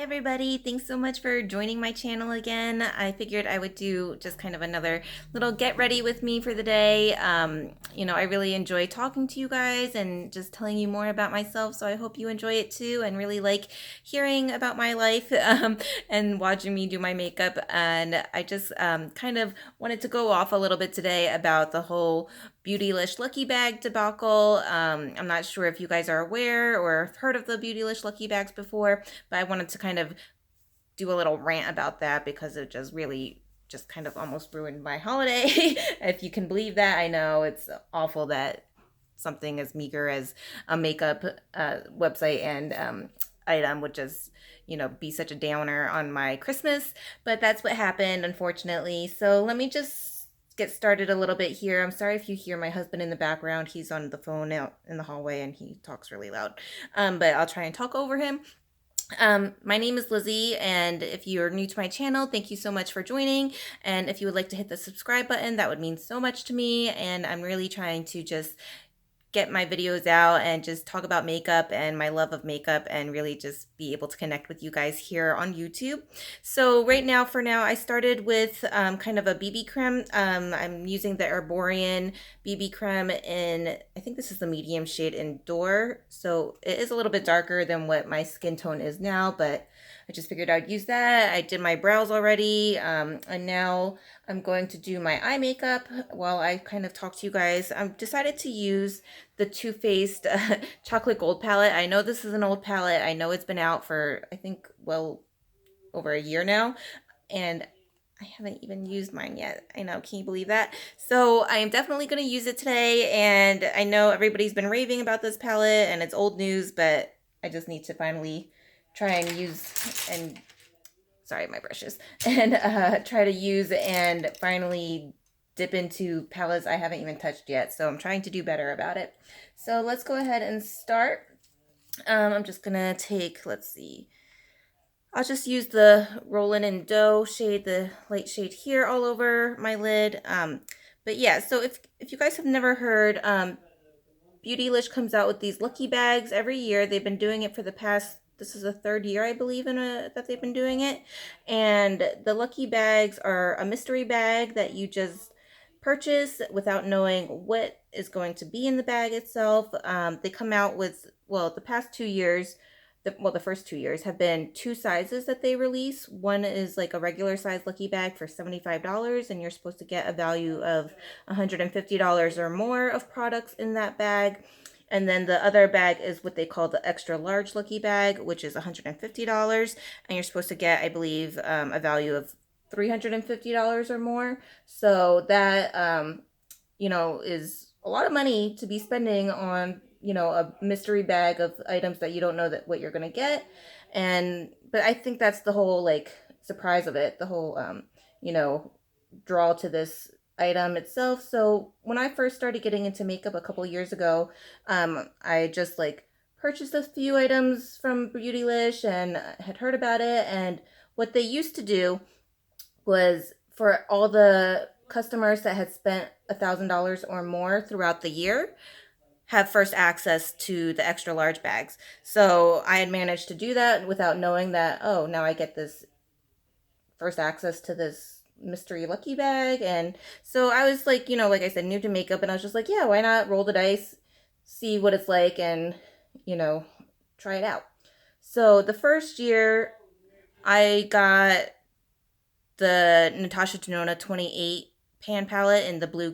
everybody, thanks so much for joining my channel again. I figured I would do just kind of another little get ready with me for the day. I really enjoy talking to you guys and just telling you more about myself, so I hope you enjoy it too and really like hearing about my life and watching me do my makeup. And I just kind of wanted to go off a little bit today about the whole Beautylish Lucky Bag debacle. I'm not sure if you guys are aware or have heard of the Beautylish Lucky Bags before, but I wanted to kind of do a little rant about that because it just really just kind of almost ruined my holiday. If you can believe that. I know it's awful that something as meager as a makeup website and item would just be such a downer on my Christmas, but that's what happened, unfortunately. So let me just get started a little bit here. I'm sorry if you hear my husband in the background. He's on the phone out in the hallway and he talks really loud, but I'll try and talk over him. My name is Lizzie, and if you're new to my channel, thank you so much for joining. And if you would like to hit the subscribe button, that would mean so much to me. And I'm really trying to just get my videos out and just talk about makeup and my love of makeup and really just be able to connect with you guys here on YouTube. So right now, for now, I started with kind of a BB cream. I'm using the Herborian BB cream in, I think this is the medium shade in Door. So it is a little bit darker than what my skin tone is now, but I just figured I'd use that. I did my brows already, and now I'm going to do my eye makeup while I kind of talk to you guys. I've decided to use the Too Faced Chocolate Gold palette. I know this is an old palette. I know it's been out for, I think, well, over a year now, and I haven't even used mine yet. I know, can you believe that? So I am definitely going to use it today, and I know everybody's been raving about this palette, and it's old news, but I just need to finally try and use and sorry, my brushes, and try to use and finally dip into palettes I haven't even touched yet. So I'm trying to do better about it. So let's go ahead and start. I'm just gonna take, let's see, I'll just use the Rollin' in Dough shade, the light shade here all over my lid. But yeah, so if you guys have never heard, Beautylish comes out with these lucky bags every year. They've been doing it for the past, this is the third year, I believe, that they've been doing it. And the lucky bags are a mystery bag that you just purchase without knowing what is going to be in the bag itself. They come out with, well, the past 2 years, the first 2 years have been two sizes that they release. One is like a regular size lucky bag for $75, and you're supposed to get a value of $150 or more of products in that bag. And then the other bag is what they call the extra large lucky bag, which is $150, and you're supposed to get, I believe, a value of $350 or more. So that is a lot of money to be spending on a mystery bag of items that you don't know that what you're gonna get. But I think that's the whole like surprise of it, the whole draw to this item itself. So when I first started getting into makeup a couple years ago, I just like purchased a few items from Beautylish and had heard about it. And what they used to do was, for all the customers that had spent $1,000 or more throughout the year, have first access to the extra large bags. So I had managed to do that without knowing that, oh, now I get this first access to this mystery lucky bag. And so I was like, like I said, new to makeup, and I was just like, yeah, why not roll the dice, see what it's like, and try it out. So the first year I got the Natasha Denona 28 pan palette in the blue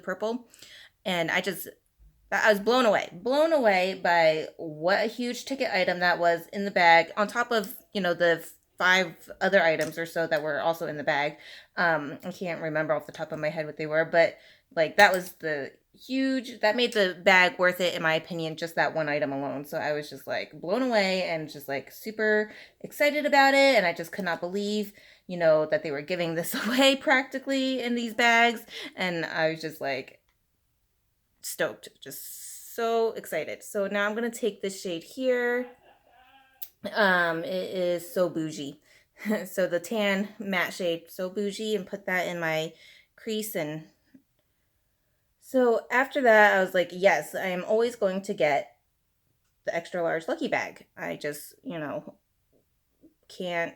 purple, and I was blown away by what a huge ticket item that was in the bag, on top of the 5 other items or so that were also in the bag. I can't remember off the top of my head what they were, but like that made the bag worth it, in my opinion, just that one item alone. So I was just like blown away and just like super excited about it, and I just could not believe that they were giving this away practically in these bags. And I was just like stoked, just so excited. So now I'm gonna take this shade here. It is So Bougie. So the tan matte shade, So Bougie, and put that in my crease. And so after that, I was like, yes, I am always going to get the extra large lucky bag. I just, can't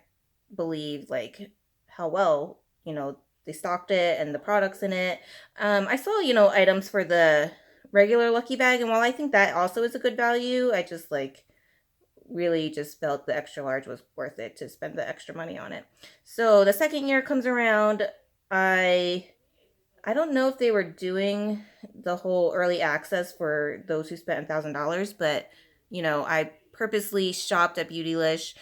believe like how well, they stocked it and the products in it. I saw, items for the regular Lucky bag, and while I think that also is a good value, I just like really just felt the extra large was worth it to spend the extra money on it. So the second year comes around, I don't know if they were doing the whole early access for those who spent $1,000, but I purposely shopped at Beautylish,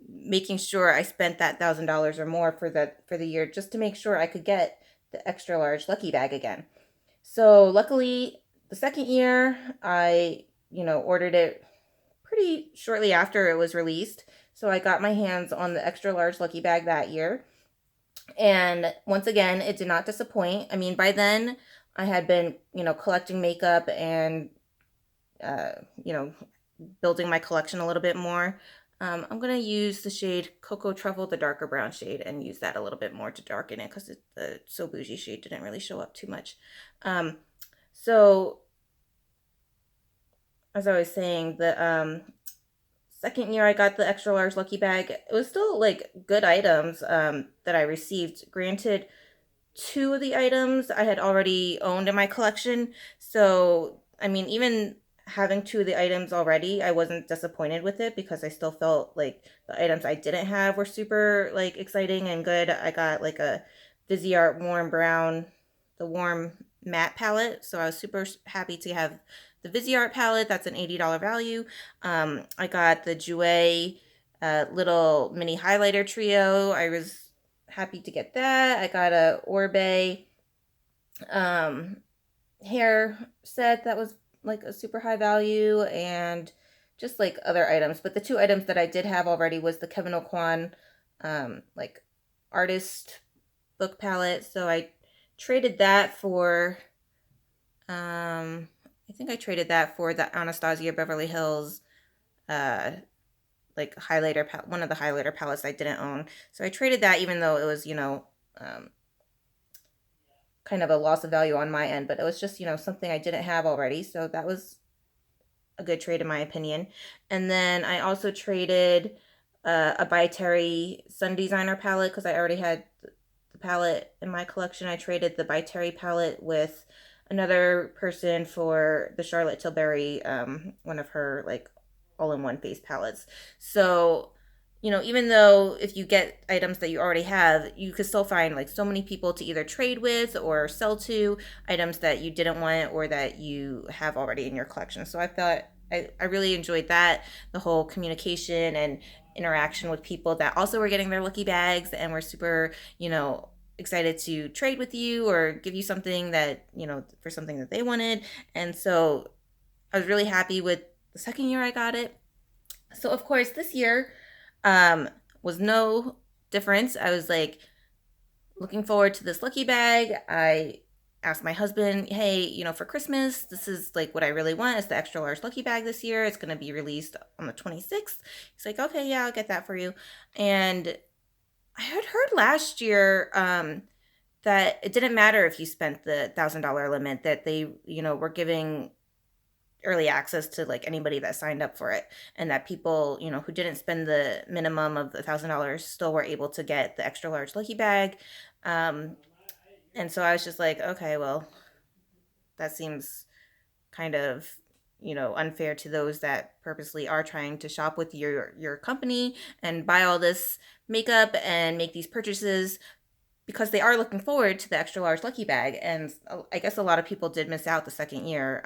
making sure I spent that $1,000 or more for the year just to make sure I could get the extra large Lucky bag again. So luckily, the second year I ordered it pretty shortly after it was released. So I got my hands on the extra large Lucky bag that year. And once again, it did not disappoint. I mean, by then I had been, collecting makeup and, uh, you know, building my collection a little bit more. I'm going to use the shade Cocoa Truffle, the darker brown shade, and use that a little bit more to darken it because the So Bougie shade didn't really show up too much. So, as I was saying, the second year I got the extra large Lucky bag. It was still like good items that I received. Granted, two of the items I had already owned in my collection. So, I mean, even having two of the items already, I wasn't disappointed with it because I still felt like the items I didn't have were super like exciting and good. I got like a Viseart warm brown, the warm matte palette. So I was super happy to have the Viseart palette. That's an $80 value. I got the Jouer little mini highlighter trio. I was happy to get that. I got a Orbe hair set that was like a super high value, and just like other items. But the two items that I did have already was the Kevin Aucoin like artist book palette. So I traded that for I think I traded that for the Anastasia Beverly Hills like highlighter, one of the highlighter palettes I didn't own. So I traded that, even though it was, kind of a loss of value on my end, but it was just, something I didn't have already. So that was a good trade in my opinion. And then I also traded a By Terry Sun Designer palette because I already had the palette in my collection. I traded the By Terry palette with another person for the Charlotte Tilbury, one of her like all-in-one face palettes. So, even though if you get items that you already have, you could still find like so many people to either trade with or sell to, items that you didn't want or that you have already in your collection. So I thought I really enjoyed that, the whole communication and interaction with people that also were getting their Lucky bags and were super, excited to trade with you or give you something that, for something that they wanted. And so I was really happy with the second year I got it. So of course this year was no difference. I was like looking forward to this Lucky bag. I asked my husband, hey, for Christmas, this is like what I really want is the extra large Lucky bag this year. It's going to be released on the 26th. He's like, okay, yeah, I'll get that for you. And I had heard last year that it didn't matter if you spent the $1,000 limit, that they, were giving early access to like anybody that signed up for it, and that people, who didn't spend the minimum of $1,000 still were able to get the extra large Lucky bag. And so I was just like, okay, well, that seems kind of unfair to those that purposely are trying to shop with your company and buy all this makeup and make these purchases because they are looking forward to the extra large Lucky bag. And I guess a lot of people did miss out the second year.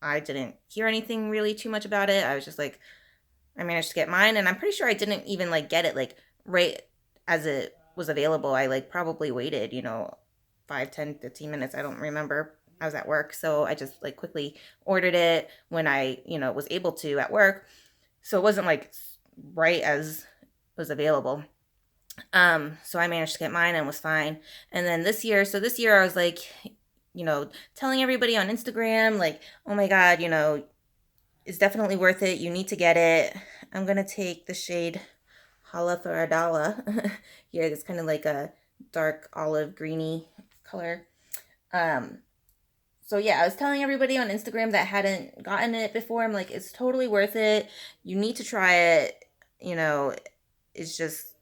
I didn't hear anything really too much about it. I was just like, I managed to get mine, and I'm pretty sure I didn't even like get it like right as it was available. I like probably waited 5, 10, 15 minutes, I don't remember. I was at work, so I just like quickly ordered it when I was able to at work, so it wasn't like right as it was available. So I managed to get mine and was fine. And then this year I was like, telling everybody on Instagram, like, oh my God, it's definitely worth it. You need to get it. I'm going to take the shade Holla for a Dollar here. It's kind of like a dark olive greeny color. So yeah, I was telling everybody on Instagram that hadn't gotten it before, I'm like, it's totally worth it. You need to try it. is just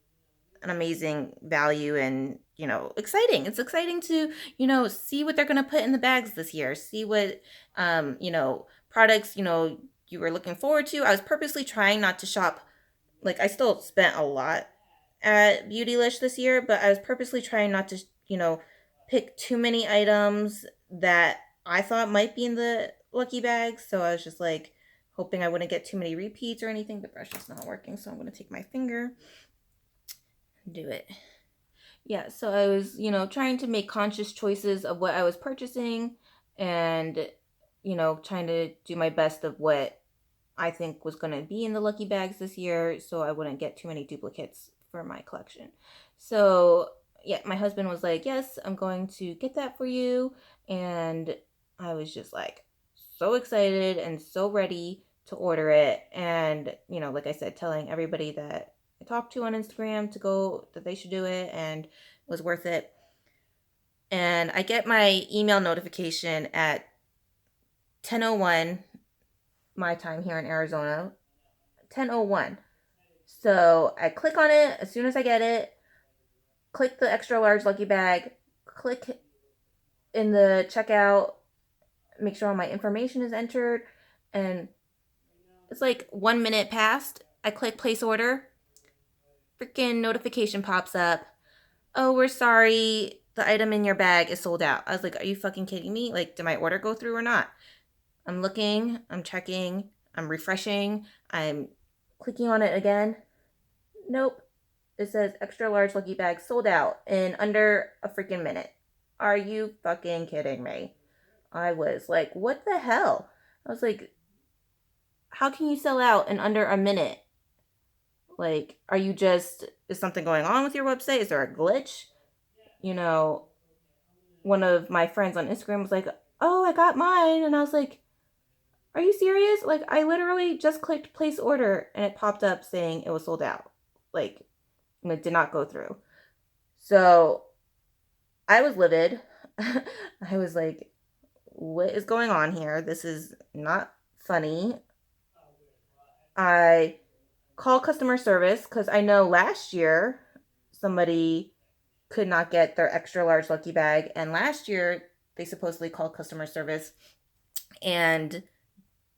an amazing value and, exciting. It's exciting to, see what they're going to put in the bags this year, see what, products, you were looking forward to. I was purposely trying not to shop. Like, I still spent a lot at Beautylish this year, but I was purposely trying not to, pick too many items that I thought might be in the lucky bag. So I was just like hoping I wouldn't get too many repeats or anything. The brush is not working, so I'm going to take my finger and do it. Yeah, so I was, trying to make conscious choices of what I was purchasing and, trying to do my best of what I think was going to be in the lucky bags this year so I wouldn't get too many duplicates for my collection. So, yeah, my husband was like, "Yes, I'm going to get that for you." And I was just like so excited and so ready to order it. And, like I said, telling everybody that I talked to on Instagram to go, that they should do it, and it was worth it. And I get my email notification at 10:01 my time here in Arizona. 10:01. So I click on it as soon as I get it, click the extra large lucky bag, click in the checkout, make sure all my information is entered, and it's like 1 minute passed. I click place order, freaking notification pops up. "Oh, we're sorry, the item in your bag is sold out." I was like, "Are you fucking kidding me? Like, did my order go through or not?" I'm looking, I'm checking, I'm refreshing, I'm clicking on it again. Nope. It says extra large lucky bag sold out in under a freaking minute. Are you fucking kidding me? I was like, what the hell? I was like, how can you sell out in under a minute? Like, is something going on with your website? Is there a glitch? You know, one of my friends on Instagram was like, "Oh, I got mine." And I was like, "Are you serious?" Like, I literally just clicked place order and it popped up saying it was sold out. Like, it did not go through. So I was livid. I was like, what is going on here? This is not funny. I call customer service because I know last year somebody could not get their extra large lucky bag. And last year they supposedly called customer service and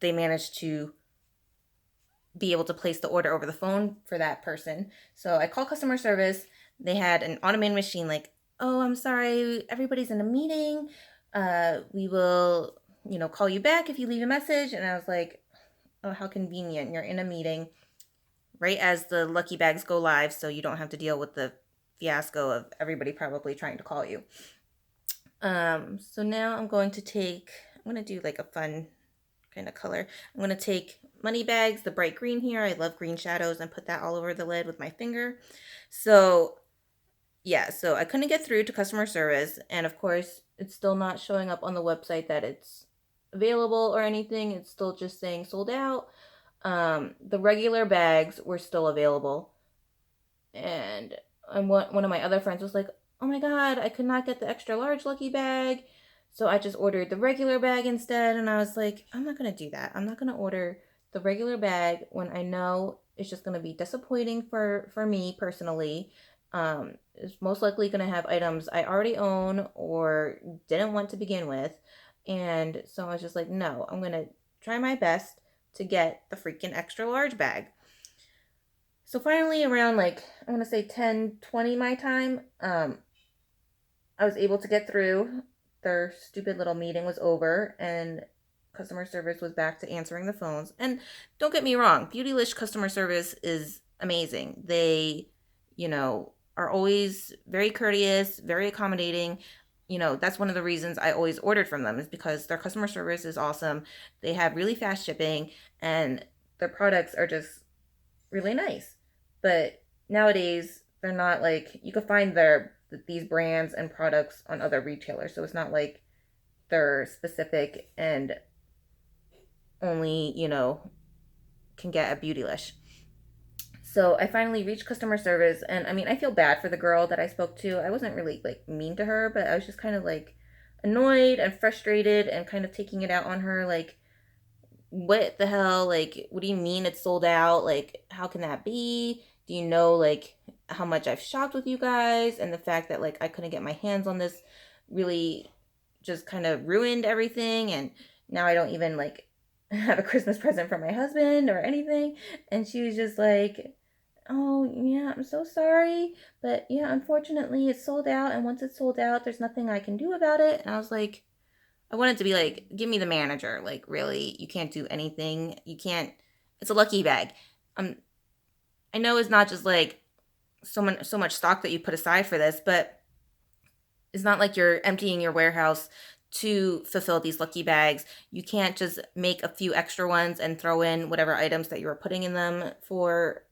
they managed to be able to place the order over the phone for that person. So I called customer service. They had an automated machine like, "Oh, I'm sorry, everybody's in a meeting. We will, call you back if you leave a message." And I was like, "Oh, how convenient. You're in a meeting right as the lucky bags go live, so you don't have to deal with the fiasco of everybody probably trying to call you." So now I'm going to do like a fun kind of color. I'm going to take Money Bags, the bright green here. I love green shadows, and put that all over the lid with my finger. So yeah, so I couldn't get through to customer service. And of course, it's still not showing up on the website that it's available or anything. It's still just saying sold out. The regular bags were still available. And one of my other friends was like, "Oh my God, I could not get the extra large lucky bag. So I just ordered the regular bag instead." And I was like, I'm not going to do that. I'm not going to order the regular bag when I know it's just going to be disappointing for me personally. It's most likely going to have items I already own or didn't want to begin with. And so I was just like, no, I'm going to try my best to get the freaking extra large bag. So finally, around like, I want to say 10:20 my time, I was able to get through. Their stupid little meeting was over and customer service was back to answering the phones. And don't get me wrong, Beautylish customer service is amazing. They, are always very courteous, very accommodating. That's one of the reasons I always ordered from them, is because their customer service is awesome. They have really fast shipping and their products are just really nice. But nowadays, they're not like, you could find these brands and products on other retailers. So it's not like they're specific and only, can get at Beautylish. So I finally reached customer service, and I mean, I feel bad for the girl that I spoke to. I wasn't really like mean to her, but I was just kind of like annoyed and frustrated and kind of taking it out on her, like, what the hell? Like, what do you mean it's sold out? Like, how can that be? Do you know like how much I've shopped with you guys, and the fact that like I couldn't get my hands on this really just kind of ruined everything, and now I don't even like have a Christmas present for my husband or anything." And she was just like, "Oh, yeah, I'm so sorry, but yeah, unfortunately it's sold out, and once it's sold out, there's nothing I can do about it." And I was like, I wanted to be like, "Give me the manager. Like, really, you can't do anything. You can't. It's a lucky bag." Um, I know it's not just like so much stock that you put aside for this, but it's not like you're emptying your warehouse to fulfill these lucky bags. You can't just make a few extra ones and throw in whatever items that you were putting in them for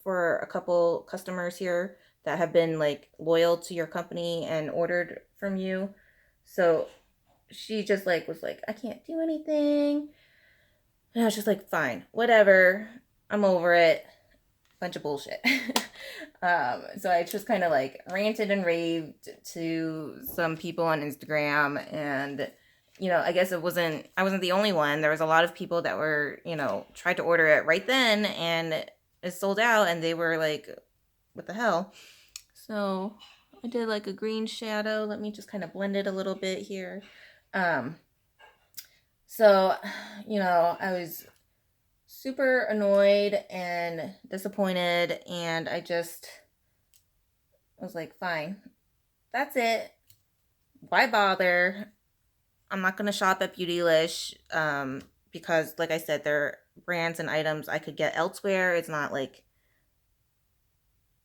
a couple customers here that have been like loyal to your company and ordered from you. So she just like was like, "I can't do anything." And I was just like, "Fine, whatever. I'm over it." Bunch of bullshit. So I just kind of like ranted and raved to some people on Instagram, and I guess I wasn't the only one. There was a lot of people that were, tried to order it right then, and it sold out, and they were like, "What the hell?" So I did like a green shadow. Let me just kind of blend it a little bit here. So, I was super annoyed and disappointed, and I just was like, "Fine, that's it. Why bother? I'm not gonna shop at Beautylish, because like I said, there are brands and items I could get elsewhere. It's not like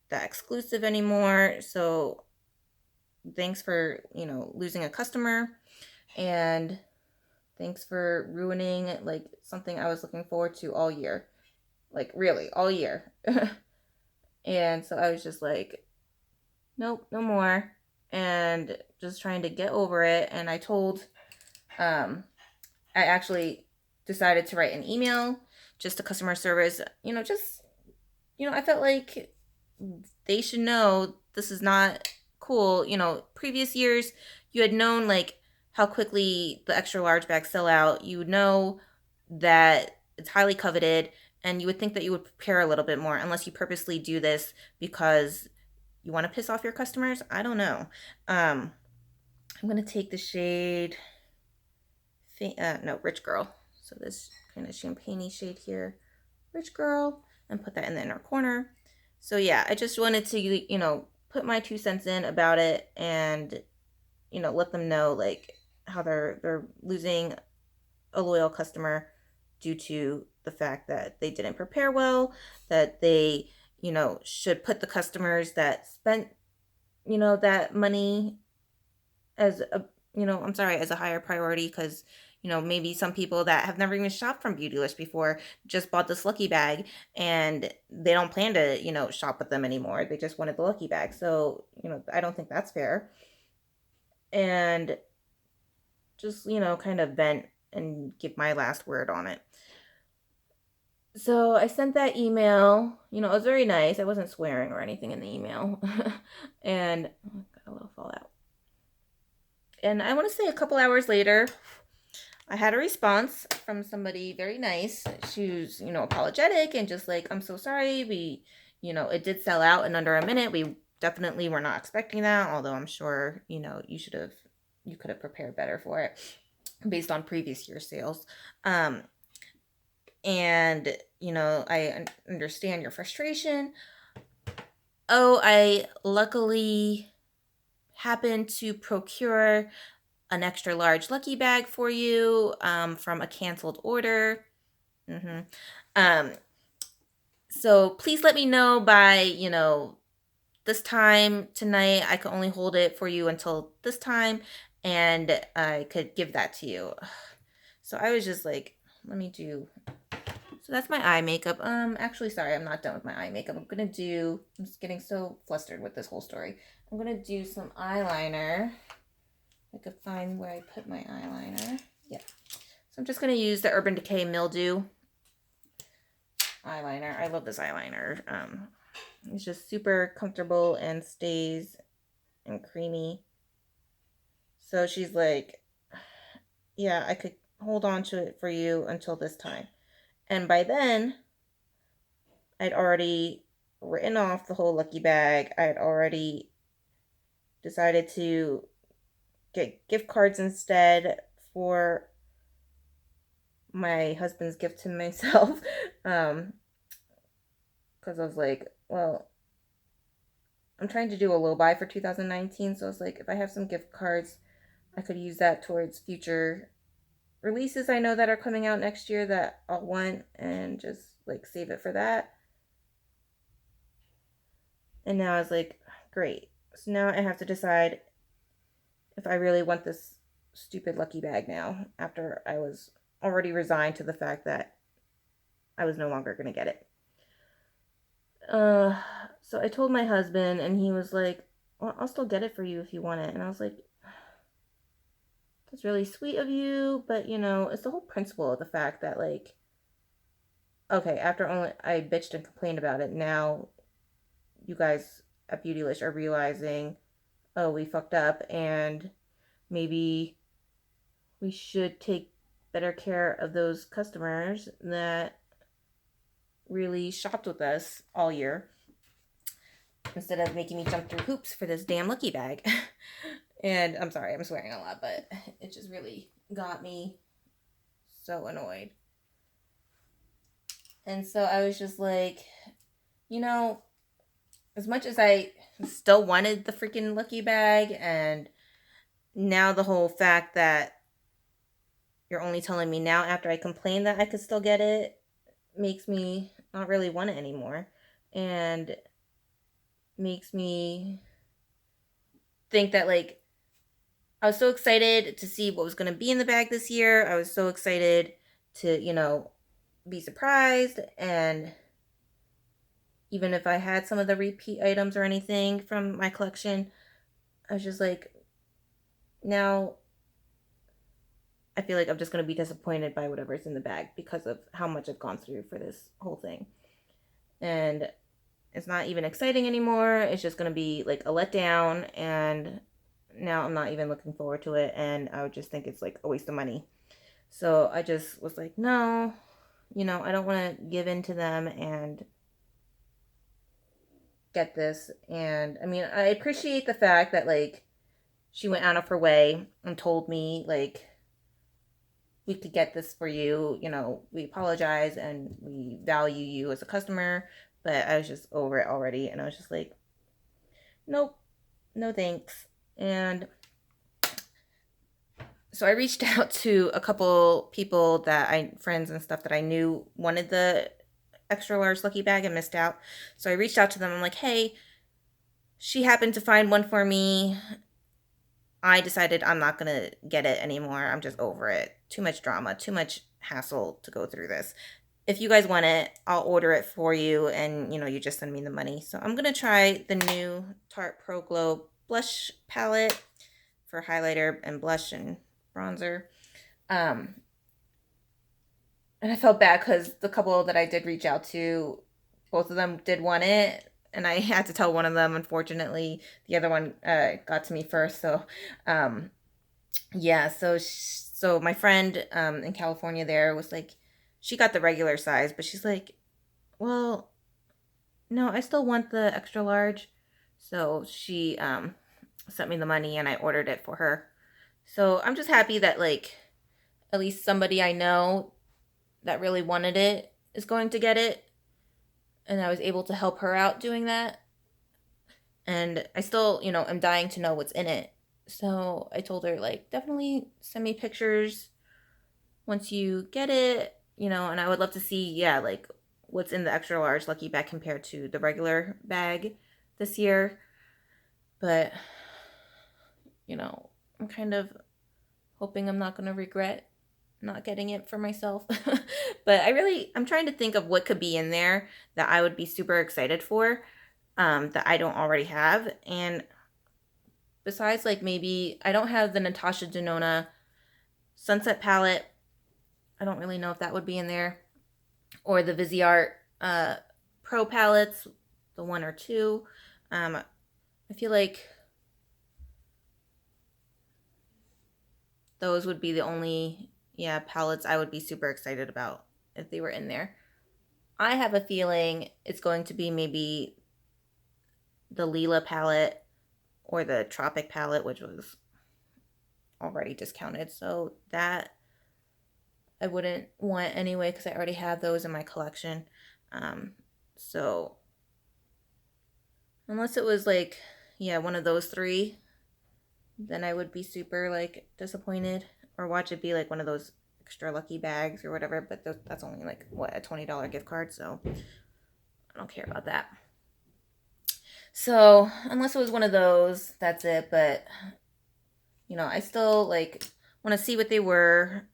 that exclusive anymore. So thanks for, losing a customer, and thanks for ruining like something I was looking forward to all year. Like really, all year." And so I was just like, "Nope, no more." And just trying to get over it. And I actually decided to write an email just to customer service. I felt like they should know this is not cool. Previous years, you had known like how quickly the extra large bags sell out. You would know that it's highly coveted, and you would think that you would prepare a little bit more, unless you purposely do this because you want to piss off your customers. I don't know. I'm going to take the shade, no, Rich Girl. So this kind of champagne-y shade here, Rich Girl, and put that in the inner corner. So yeah, I just wanted to, put my 2 cents in about it, and, let them know like how they're losing a loyal customer due to the fact that they didn't prepare well, that they, should put the customers that spent, that money as a, I'm sorry, as a higher priority, because maybe some people that have never even shopped from Beautylish before just bought this lucky bag, and they don't plan to shop with them anymore. They just wanted the lucky bag. So I don't think that's fair. And just kind of vent and give my last word on it. So I sent that email. It was very nice. I wasn't swearing or anything in the email. And got a little fallout. And I want to say a couple hours later, I had a response from somebody very nice. She was, apologetic and just like, "I'm so sorry. It did sell out in under a minute. We definitely were not expecting that. Although I'm sure, you could have prepared better for it based on previous year sales. And, I understand your frustration. Oh, I luckily happened to procure an extra large lucky bag for you from a canceled order. Mm-hmm. Um, so please let me know by, this time tonight. I could only hold it for you until this time, and I could give that to you." So I was just like, let me do. So that's my eye makeup. Actually, sorry, I'm not done with my eye makeup. I'm just getting so flustered with this whole story. I'm gonna do some eyeliner. I could find where I put my eyeliner. Yeah. So I'm just going to use the Urban Decay Mildew eyeliner. I love this eyeliner. It's just super comfortable and stays and creamy. So she's like, "Yeah, I could hold on to it for you until this time." And by then, I'd already written off the whole Lucky Bag. I had already decided to get gift cards instead for my husband's gift to myself. Because I was like, well, I'm trying to do a low buy for 2019. So I was like, if I have some gift cards, I could use that towards future releases I know that are coming out next year that I'll want, and just like save it for that. And now I was like, great. So now I have to decide if I really want this stupid Lucky Bag now, after I was already resigned to the fact that I was no longer going to get it. So I told my husband, and he was like, well, I'll still get it for you if you want it. And I was like, that's really sweet of you, but it's the whole principle of the fact that, like, okay, after only I bitched and complained about it, now you guys at Beautylish are realizing, oh, we fucked up, and maybe we should take better care of those customers that really shopped with us all year, instead of making me jump through hoops for this damn Lucky Bag. And I'm sorry, I'm swearing a lot, but it just really got me so annoyed. And so I was just like, as much as I still wanted the freaking Lucky Bag, and now the whole fact that you're only telling me now after I complained that I could still get it makes me not really want it anymore. And makes me think that, like, I was so excited to see what was going to be in the bag this year. I was so excited to, be surprised. And even if I had some of the repeat items or anything from my collection, I was just like, now I feel like I'm just going to be disappointed by whatever's in the bag because of how much I've gone through for this whole thing. And it's not even exciting anymore. It's just going to be like a letdown. And now I'm not even looking forward to it. And I would just think it's like a waste of money. So I just was like, no, I don't want to give in to them and get this. And I mean, I appreciate the fact that, like, she went out of her way and told me, like, we could get this for you. We apologize and we value you as a customer. But I was just over it already. And I was just like, nope, no thanks. And so I reached out to a couple people friends and stuff that I knew wanted the extra large Lucky Bag and missed out. So I reached out to them. I'm like, hey, she happened to find one for me. I decided I'm not going to get it anymore. I'm just over it. Too much drama, too much hassle to go through this. If you guys want it, I'll order it for you, and you just send me the money. So I'm going to try the new Tarte Pro Glow blush palette for highlighter and blush and bronzer. And I felt bad because the couple that I did reach out to, both of them did want it. And I had to tell one of them, unfortunately. The other one got to me first. So, yeah. So my friend in California there was like, she got the regular size, but she's like, well, no, I still want the extra large. So she sent me the money and I ordered it for her. So I'm just happy that, like, at least somebody I know that really wanted it is going to get it. And I was able to help her out doing that. And I still, am dying to know what's in it. So I told her, like, definitely send me pictures once you get it, and I would love to see, yeah, like, what's in the extra large Lucky Bag compared to the regular bag this year. But, I'm kind of hoping I'm not going to regret not getting it for myself. But I'm trying to think of what could be in there that I would be super excited for, that I don't already have. And besides, like, maybe I don't have the Natasha Denona Sunset palette. I don't really know if that would be in there, or the Viseart Pro palettes, the 1 or 2. I feel like those would be the only palettes I would be super excited about if they were in there. I have a feeling it's going to be maybe the Lila palette or the Tropic palette, which was already discounted. So that I wouldn't want anyway because I already have those in my collection. So unless it was like, yeah, one of those three, then I would be super like disappointed, or watch it be like one of those extra lucky bags or whatever. But that's only like what, a $20 gift card, so I don't care about that. So unless it was one of those, that's it. But I still like want to see what they were,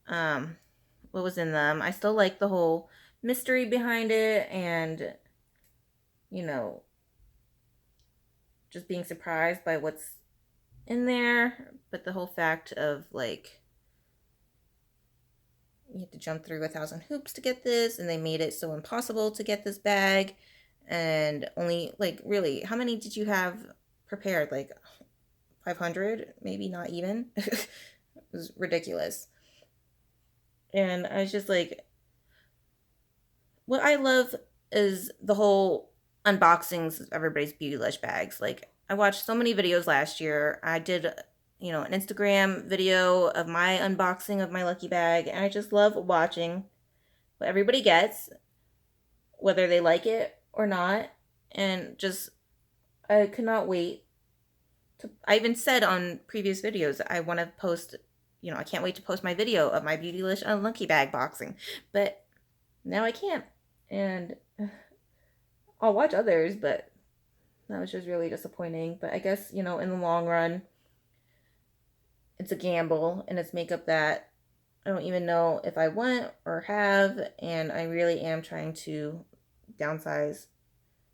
what was in them. I still like the whole mystery behind it, and just being surprised by what's in there. But the whole fact of like, you have to jump through 1,000 hoops to get this, and they made it so impossible to get this bag. And only, like, really, how many did you have prepared? Like 500, maybe not even. It was ridiculous. And I was just like, what I love is the whole unboxings of everybody's Beautylish bags. Like, I watched so many videos last year. I did, an Instagram video of my unboxing of my Lucky bag, and I just love watching what everybody gets, whether they like it or not. And just, I could not wait to, I even said on previous videos, I want to post, I can't wait to post my video of my Beautylish Lucky bag boxing. But now I can't. And I'll watch others, but that was just really disappointing. But I guess, in the long run, it's a gamble, and it's makeup that I don't even know if I want or have. And I really am trying to downsize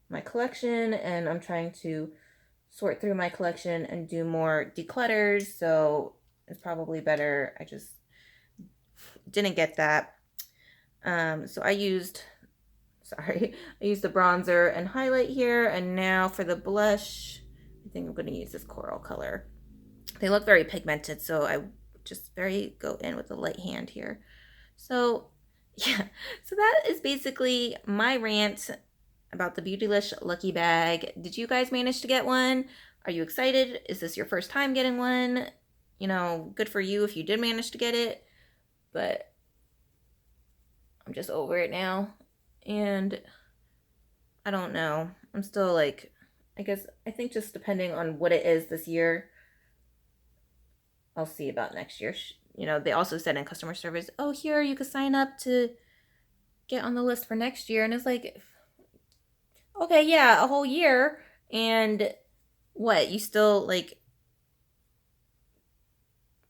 my collection, and I'm trying to sort through my collection and do more declutters. So it's probably better I just didn't get that. So I used the bronzer and highlight here, and now for the blush, I think I'm going to use this coral color. They look very pigmented, so I just go in with a light hand here. So yeah, so that is basically my rant about the Beautylish Lucky bag. Did you guys manage to get one? Are you excited? Is this your first time getting one? Good for you if you did manage to get it, but I'm just over it now. And I don't know. I'm still like, I think just depending on what it is this year, I'll see about next year. They also said in customer service, oh, here, you could sign up to get on the list for next year. And it's like, okay, yeah, a whole year. And what, you still like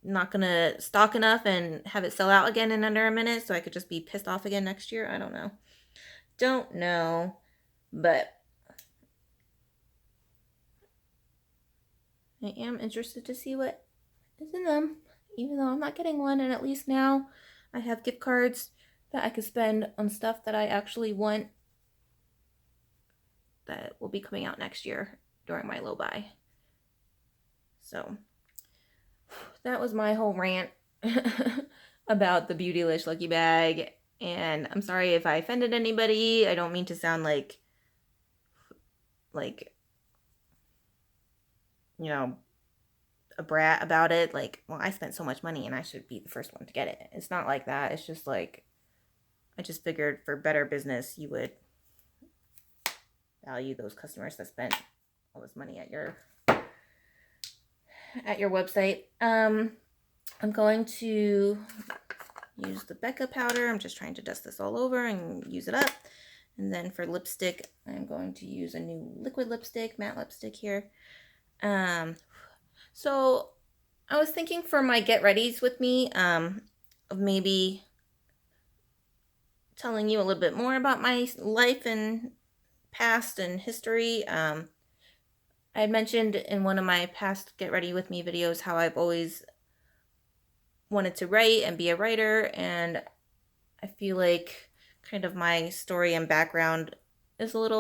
not gonna stock enough and have it sell out again in under a minute so I could just be pissed off again next year? I don't know. But I am interested to see what is in them, even though I'm not getting one. And at least now I have gift cards that I could spend on stuff that I actually want, that will be coming out next year during my low buy. So that was my whole rant about the Beautylish Lucky bag. And I'm sorry if I offended anybody. I don't mean to sound like a brat about it. Like, well, I spent so much money and I should be the first one to get it. It's not like that. It's just like, I just figured for better business, you would value those customers that spent all this money at your website. I'm going to use the Becca powder. I'm just trying to dust this all over and use it up. And then for lipstick, I'm going to use a new liquid lipstick, matte lipstick here. So I was thinking for my get readies with me, of maybe telling you a little bit more about my life and past and history. I had mentioned in one of my past Get Ready With Me videos how I've always wanted to write and be a writer, and I feel like kind of my story and background is a little